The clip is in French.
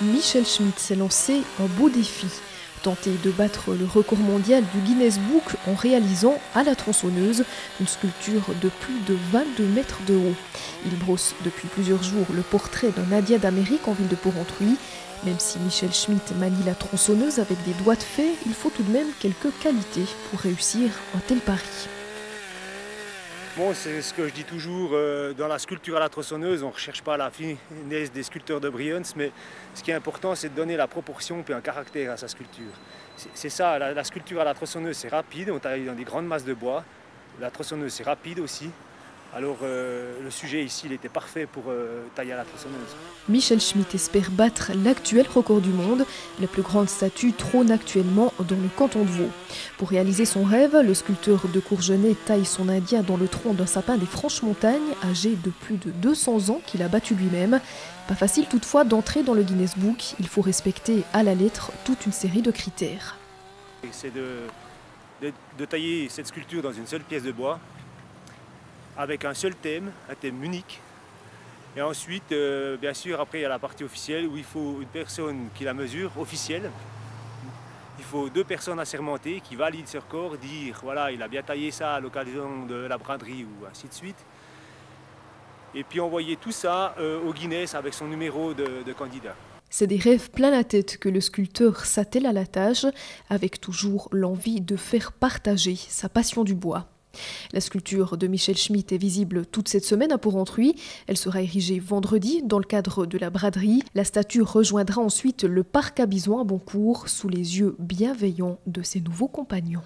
Michel Schmitt s'est lancé un beau défi, tenter de battre le record mondial du Guinness Book en réalisant à la tronçonneuse une sculpture de plus de 22 mètres de haut. Il brosse depuis plusieurs jours le portrait d'un Indien d'Amérique en ville de Porrentruy. Même si Michel Schmitt manie la tronçonneuse avec des doigts de fée, il faut tout de même quelques qualités pour réussir un tel pari. Bon, c'est ce que je dis toujours, dans la sculpture à la tronçonneuse, on ne recherche pas la finesse des sculpteurs de Brions, mais ce qui est important, c'est de donner la proportion et un caractère à sa sculpture. C'est ça, la sculpture à la tronçonneuse, c'est rapide, on taille dans des grandes masses de bois. La tronçonneuse, c'est rapide aussi. Alors le sujet ici, il était parfait pour tailler à la tronçonneuse. Michel Schmitt espère battre l'actuel record du monde. La plus grande statue trône actuellement dans le canton de Vaud. Pour réaliser son rêve, le sculpteur de Courgenay taille son Indien dans le tronc d'un sapin des Franches-Montagnes, âgé de plus de 200 ans, qu'il a battu lui-même. Pas facile toutefois d'entrer dans le Guinness Book. Il faut respecter à la lettre toute une série de critères. C'est de tailler cette sculpture dans une seule pièce de bois, avec un thème unique. Et ensuite, bien sûr, après il y a la partie officielle où il faut une personne qui la mesure, officielle. Il faut 2 personnes assermentées qui valident ce record, dire voilà, il a bien taillé ça à l'occasion de la braderie ou ainsi de suite. Et puis envoyer tout ça au Guinness avec son numéro de candidat. C'est des rêves plein la tête que le sculpteur s'attelle à la tâche, avec toujours l'envie de faire partager sa passion du bois. La sculpture de Michel Schmitt est visible toute cette semaine à Porrentruy. Elle sera érigée vendredi dans le cadre de la braderie. La statue rejoindra ensuite le parc à Bison à Boncourt sous les yeux bienveillants de ses nouveaux compagnons.